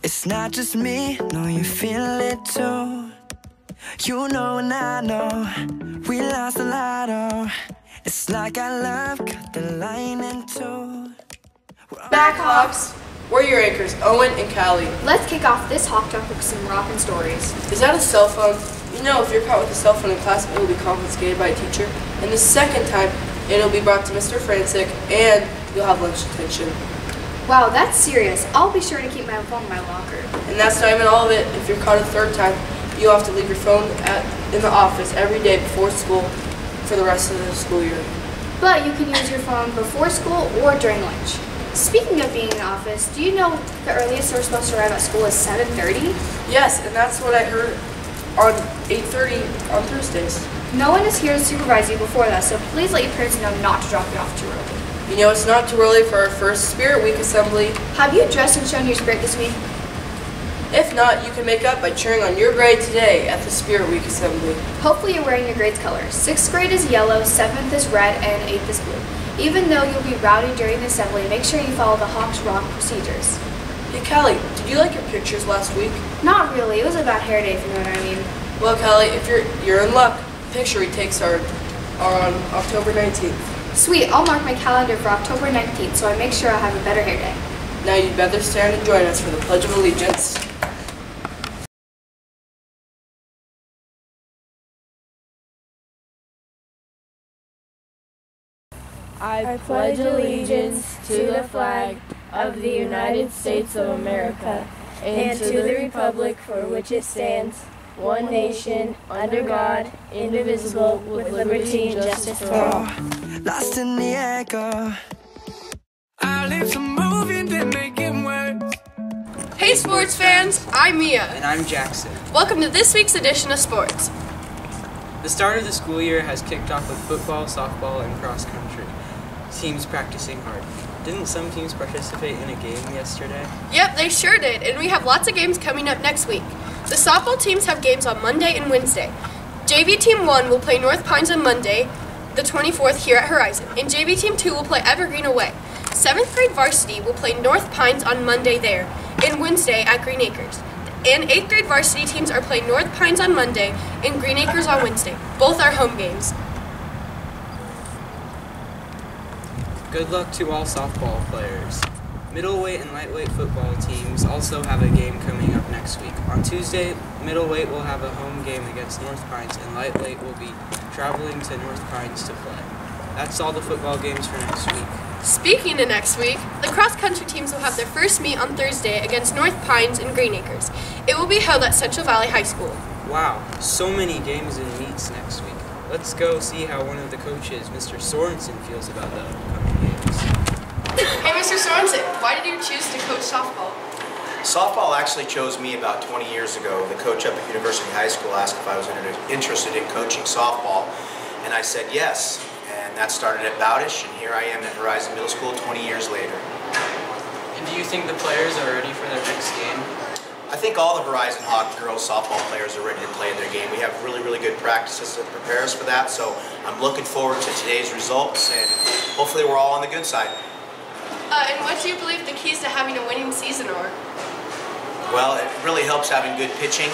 It's not just me, no, you feel it too. You know and I know, we lost a lot, oh. It's like our love cut the line in two. Back, Hawks! We're your anchors, Owen and Callie. Let's kick off this Hawk Talk with some rockin' stories. Is that a cell phone? You know, if you're caught with a cell phone in class, it will be confiscated by a teacher. And the second time, it'll be brought to Mr. Frantic, and you'll have lunch detention. Wow, that's serious. I'll be sure to keep my phone in my locker. And that's not even all of it. If you're caught a third time, you'll have to leave your phone in the office every day before school for the rest of the school year. But you can use your phone before school or during lunch. Speaking of being in the office, do you know the earliest we're supposed to arrive at school is 7:30? Yes, and that's what I heard on 8:30 on Thursdays. No one is here to supervise you before that, so please let your parents know not to drop you off too early. You know, it's not too early for our first Spirit Week assembly. Have you dressed and shown your spirit this week? If not, you can make up by cheering on your grade today at the Spirit Week assembly. Hopefully you're wearing your grade's colors. 6th grade is yellow, 7th is red, and 8th is blue. Even though you'll be rowdy during the assembly, make sure you follow the Hawks Rock procedures. Hey Callie, did you like your pictures last week? Not really, it was a bad hair day if you know what I mean. Well Callie, if you're in luck, the picture retakes are on October 19th. Sweet, I'll mark my calendar for October 19th so I make sure I have a better hair day. Now you'd better stand and join us for the Pledge of Allegiance. I pledge allegiance to the flag of the United States of America and to the republic for which it stands, one nation, under God, indivisible, with liberty and justice for all. Lost in the echo. Our lips are moving, then making words. Hey sports fans, I'm Mia. And I'm Jackson. Welcome to this week's edition of sports. The start of the school year has kicked off with football, softball, and cross country. Teams practicing hard. Didn't some teams participate in a game yesterday? Yep, they sure did, and we have lots of games coming up next week. The softball teams have games on Monday and Wednesday. JV Team 1 will play North Pines on Monday, the 24th, here at Horizon, and JV Team 2 will play Evergreen away. 7th grade varsity will play North Pines on Monday there, and Wednesday at Green Acres. And 8th grade varsity teams are playing North Pines on Monday and Green Acres on Wednesday. Both are home games. Good luck to all softball players. Middleweight and lightweight football teams also have a game coming up next week. On Tuesday, middleweight will have a home game against North Pines, and lightweight will be traveling to North Pines to play. That's all the football games for next week. Speaking of next week, the cross-country teams will have their first meet on Thursday against North Pines and Green Acres. It will be held at Central Valley High School. Wow, so many games and meets next week. Let's go see how one of the coaches, Mr. Sorensen, feels about the upcoming games. Hey Mr. Sorensen, why did you choose to coach softball? Softball actually chose me about 20 years ago. The coach up at University High School asked if I was interested in coaching softball, and I said yes. And that started at Bowdish, and here I am at Horizon Middle School 20 years later. And do you think the players are ready for their next game? I think all the Horizon Hawk girls softball players are ready to play their game. We have really, really good practices that prepare us for that, so I'm looking forward to today's results, and hopefully we're all on the good side. And what do you believe the keys to having a winning season are? Well, it really helps having good pitching,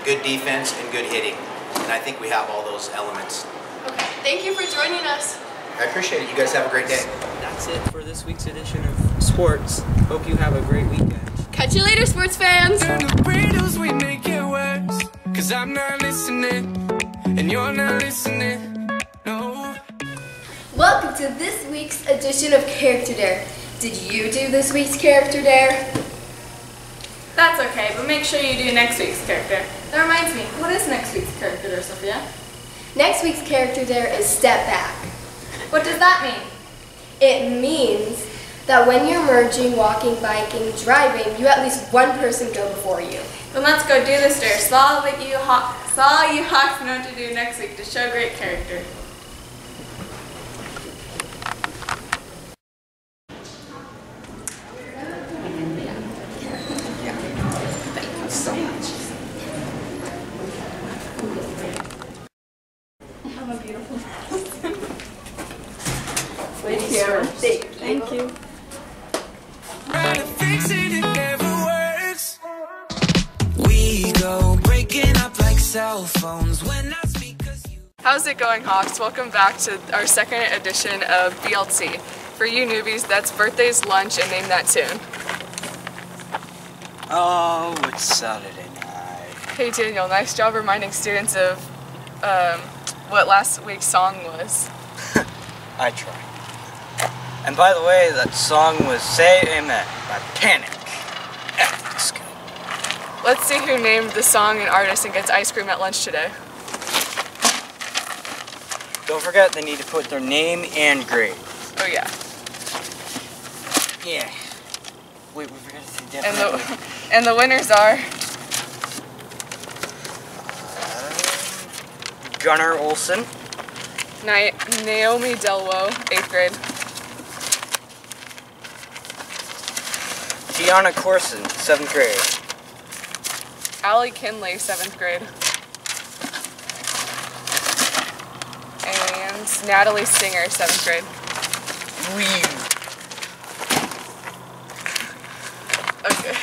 good defense, and good hitting. And I think we have all those elements. Okay, thank you for joining us. I appreciate it. You guys have a great day. That's it for this week's edition of Sports. Hope you have a great weekend. Catch you later, sports fans! Turn the riddles, we make it worse. 'Cause I'm not listening, and you're not listening. No. Welcome to this week's edition of Character Dare. Did you do this week's Character Dare? That's okay, but make sure you do next week's character. That reminds me, what is next week's character there, Sophia? Next week's Character Dare is Step Back. What does that mean? It means that when you're merging, walking, biking, driving, you at least one person go before you. Then let's go do this dare. So all you Hawks know what to do next week to show great character. Thank you. Thank you. cell phones when I speak 'cause you. How's it going, Hawks? Welcome back to our second edition of BLT. For you newbies, that's Birthdays, Lunch, and Name That Tune. Oh, it's Saturday night. Hey Daniel, nice job reminding students of what last week's song was. I tried. And by the way, that song was Say Amen by Panic at the Disco. Let's see who named the song and artist and gets ice cream at lunch today. Don't forget, they need to put their name and grade. Oh yeah. Yeah. Wait, we forgot to say definitely. And the winners are Gunnar Olson, Naomi Delwo, 8th grade. Tiana Corson, 7th grade. Allie Kinley, 7th grade. And Natalie Singer, 7th grade. Okay.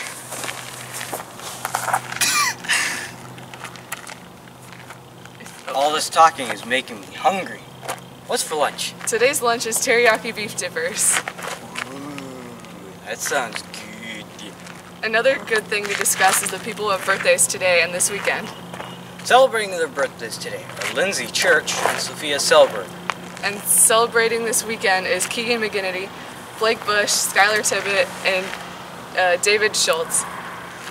All this talking is making me hungry. What's for lunch? Today's lunch is teriyaki beef dippers. Ooh, that sounds good. Another good thing to discuss is the people who have birthdays today and this weekend. Celebrating their birthdays today are Lindsay Church and Sophia Selberg. And celebrating this weekend is Keegan McGinnity, Blake Bush, Skylar Tibbett, and David Schultz.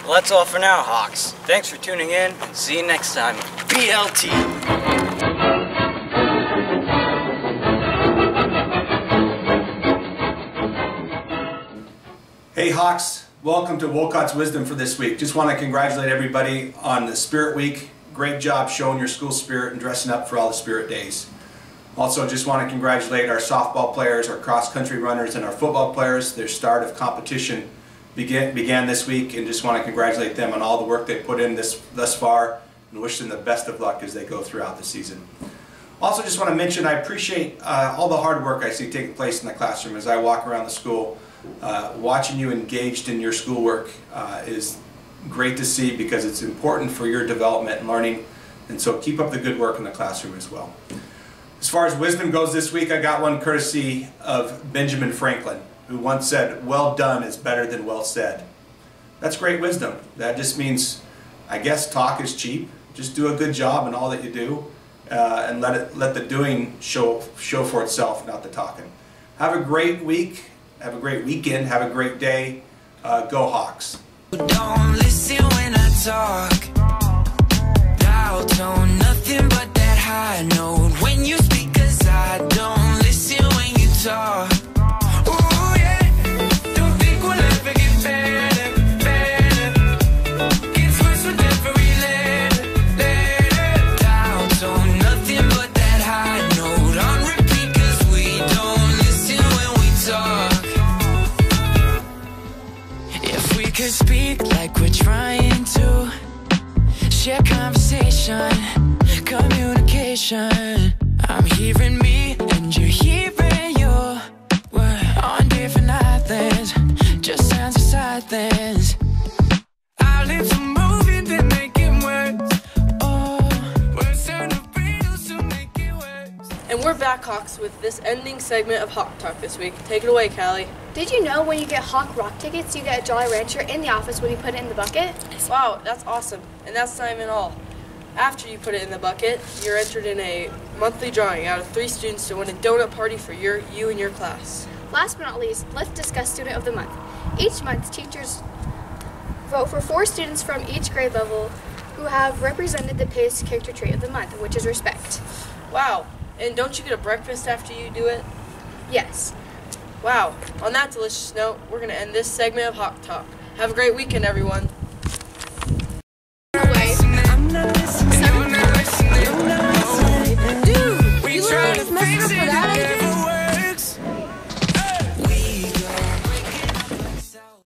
Well, that's all for now, Hawks. Thanks for tuning in, and see you next time. BLT! Hey Hawks, welcome to Wolcott's Wisdom for this week. Just want to congratulate everybody on the Spirit Week. Great job showing your school spirit and dressing up for all the Spirit Days. Also just want to congratulate our softball players, our cross-country runners, and our football players. Their start of competition began this week, and just want to congratulate them on all the work they put in thus far and wish them the best of luck as they go throughout the season. Also just want to mention I appreciate all the hard work I see taking place in the classroom as I walk around the school. Watching you engaged in your schoolwork is great to see because it's important for your development and learning, and so keep up the good work in the classroom as well. As far as wisdom goes this week, I got one courtesy of Benjamin Franklin, who once said, "Well done is better than well said." That's great wisdom. That just means, I guess, talk is cheap. Just do a good job in all that you do, and let the doing show for itself, not the talking. Have a great week. Have a great weekend. Have a great day. Go Hawks. Don't listen when I talk. Dial tone, nothing but that high note when you speak, 'cause I don't listen when you talk. Ooh, yeah. Don't think we'll ever get better, better. Gets worse with every letter. Dial tone, nothing but that high note on repeat, 'cause we don't listen when we talk. If we could speak like we're trying to, share conversation, communication. I'm hearing me and you're hearing you. We're on different islands, just sounds of silence. Islands are moving, they're making words. Oh, words turn to riddles to make it worse. And we're back, Hawks, with this ending segment of Hawk Talk this week. Take it away, Callie. Did you know when you get Hawk Rock tickets, you get a Jolly Rancher in the office when you put it in the bucket? Wow, that's awesome. And that's not even all. After you put it in the bucket, you're entered in a monthly drawing out of 3 students to win a donut party for you and your class. Last but not least, let's discuss Student of the Month. Each month, teachers vote for 4 students from each grade level who have represented the PACE character trait of the month, which is respect. Wow, and don't you get a breakfast after you do it? Yes. Wow, on that delicious note, we're going to end this segment of Hawk Talk. Have a great weekend, everyone.